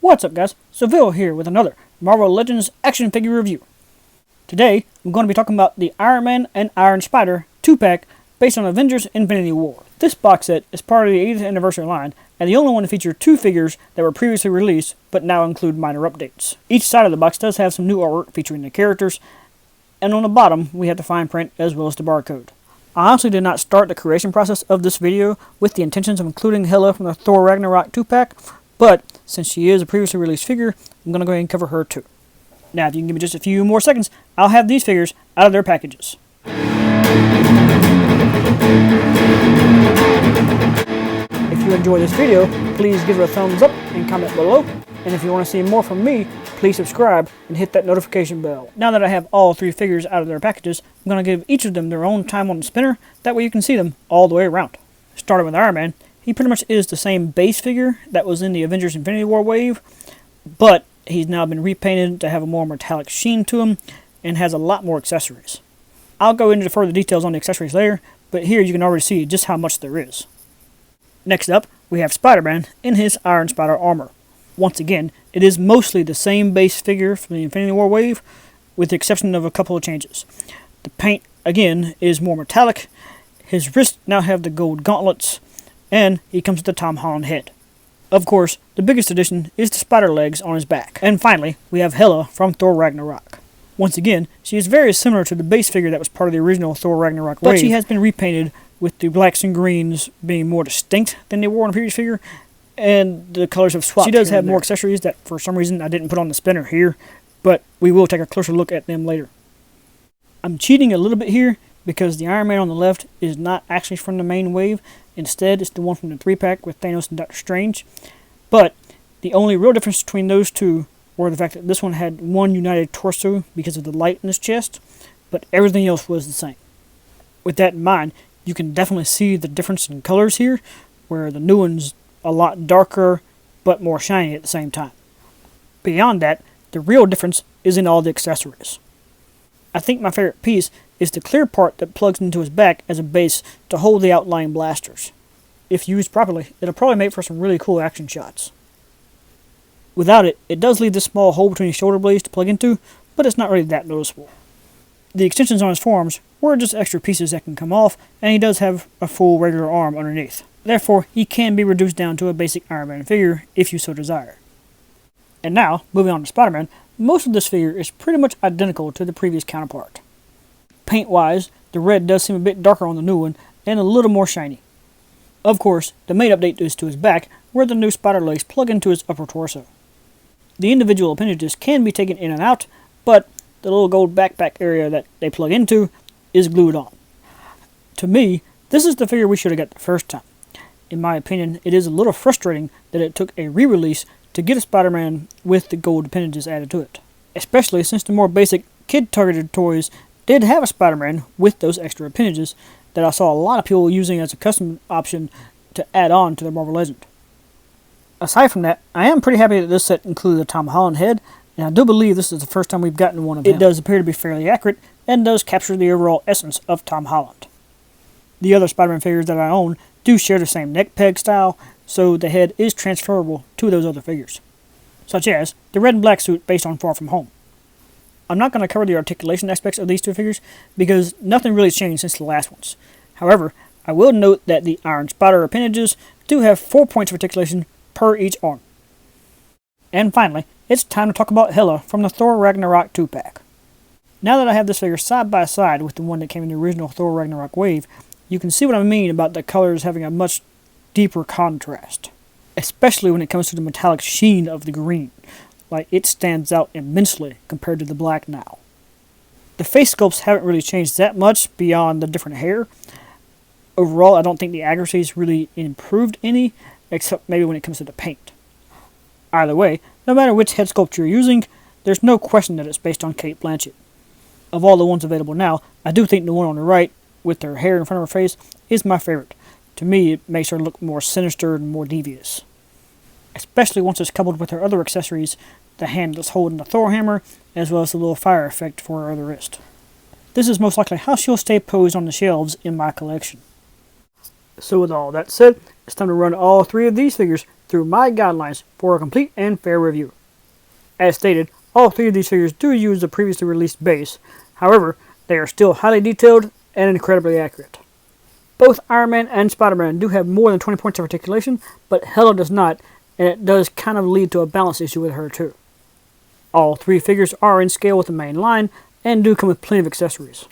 What's up guys, Seville here with another Marvel Legends action figure review. Today, I'm going to be talking about the Iron Man and Iron Spider 2-pack based on Avengers Infinity War. This box set is part of the 80th anniversary line and the only one to feature two figures that were previously released but now include minor updates. Each side of the box does have some new artwork featuring the characters, and on the bottom we have the fine print as well as the barcode. I honestly did not start the creation process of this video with the intentions of including Hela from the Thor Ragnarock 2-pack, but since she is a previously released figure, I'm going to go ahead and cover her too. Now, if you can give me just a few more seconds, I'll have these figures out of their packages. If you enjoyed this video, please give it a thumbs up and comment below. And if you want to see more from me, please subscribe and hit that notification bell. Now that I have all three figures out of their packages, I'm going to give each of them their own time on the spinner. That way you can see them all the way around. Starting with Iron Man. He pretty much is the same base figure that was in the Avengers Infinity War wave, but he's now been repainted to have a more metallic sheen to him and has a lot more accessories. I'll go into further details on the accessories later, but here you can already see just how much there is. Next up, we have Spider-Man in his Iron Spider armor. Once again, it is mostly the same base figure from the Infinity War wave, with the exception of a couple of changes. The paint, again, is more metallic. His wrists now have the gold gauntlets, and he comes with a Tom Holland head. Of course, the biggest addition is the spider legs on his back. And finally, we have Hela from Thor Ragnarock. Once again, she is very similar to the base figure that was part of the original Thor Ragnarock wave, but she has been repainted with the blacks and greens being more distinct than they were on the previous figure, and the colors have swapped. She does have more accessories that for some reason I didn't put on the spinner here, but we will take a closer look at them later. I'm cheating a little bit here because the Iron Man on the left is not actually from the main wave. Instead, it's the one from the 3-pack with Thanos and Doctor Strange. But the only real difference between those two were the fact that this one had one united torso because of the light in his chest, but everything else was the same. With that in mind, you can definitely see the difference in colors here, where the new one's a lot darker but more shiny at the same time. Beyond that, the real difference is in all the accessories. I think my favorite piece is the clear part that plugs into his back as a base to hold the outlying blasters. If used properly, it'll probably make for some really cool action shots. Without it, it does leave this small hole between his shoulder blades to plug into, but it's not really that noticeable. The extensions on his forearms were just extra pieces that can come off, and he does have a full regular arm underneath. Therefore, he can be reduced down to a basic Iron Man figure if you so desire. And now, moving on to Spider-Man, most of this figure is pretty much identical to the previous counterpart. Paint-wise, the red does seem a bit darker on the new one, and a little more shiny. Of course, the main update is to his back, where the new spider legs plug into his upper torso. The individual appendages can be taken in and out, but the little gold backpack area that they plug into is glued on. To me, this is the figure we should have got the first time. In my opinion, it is a little frustrating that it took a re-release to get a Spider-Man with the gold appendages added to it, especially since the more basic kid-targeted toys did have a Spider-Man with those extra appendages that I saw a lot of people using as a custom option to add on to their Marvel Legend. Aside from that, I am pretty happy that this set included a Tom Holland head, and I do believe this is the first time we've gotten one of him. It does appear to be fairly accurate, and does capture the overall essence of Tom Holland. The other Spider-Man figures that I own do share the same neck peg style, so the head is transferable to those other figures, such as the red and black suit based on Far From Home. I'm not going to cover the articulation aspects of these two figures because nothing really changed since the last ones. However, I will note that the Iron Spider appendages do have 4 points of articulation per each arm. And finally, it's time to talk about Hela from the Thor Ragnarock 2-pack. Now that I have this figure side by side with the one that came in the original Thor Ragnarock wave, you can see what I mean about the colors having a much deeper contrast, especially when it comes to the metallic sheen of the green. Like, it stands out immensely compared to the black now. The face sculpts haven't really changed that much beyond the different hair. Overall, I don't think the accuracy's really improved any, except maybe when it comes to the paint. Either way, no matter which head sculpt you're using, there's no question that it's based on Cate Blanchett. Of all the ones available now, I do think the one on the right, with her hair in front of her face, is my favorite. To me, it makes her look more sinister and more devious. Especially once it's coupled with her other accessories, the hand that's holding the Thor hammer, as well as the little fire effect for her other wrist. This is most likely how she'll stay posed on the shelves in my collection. So with all that said, it's time to run all three of these figures through my guidelines for a complete and fair review. As stated, all 3 of these figures do use the previously released base, however, they are still highly detailed and incredibly accurate. Both Iron Man and Spider-Man do have more than 20 points of articulation, but Hela does not, and it does kind of lead to a balance issue with her too. All 3 figures are in scale with the main line, and do come with plenty of accessories.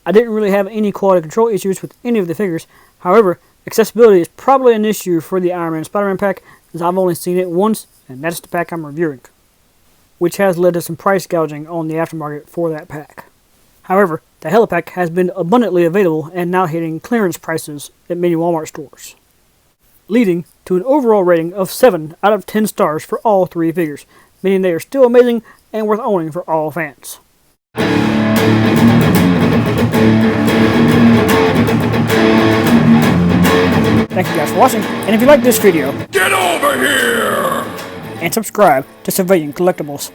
I didn't really have any quality control issues with any of the figures, however, accessibility is probably an issue for the Iron Man and Spider-Man pack, as I've only seen it once, and that's the pack I'm reviewing, which has led to some price gouging on the aftermarket for that pack. However, the Hela pack has been abundantly available and now hitting clearance prices at many Walmart stores, leading to an overall rating of 7 out of 10 stars for all 3 figures, meaning they are still amazing and worth owning for all fans. Thank you guys for watching, and if you like this video, get over here! And subscribe to Civilian Collectibles.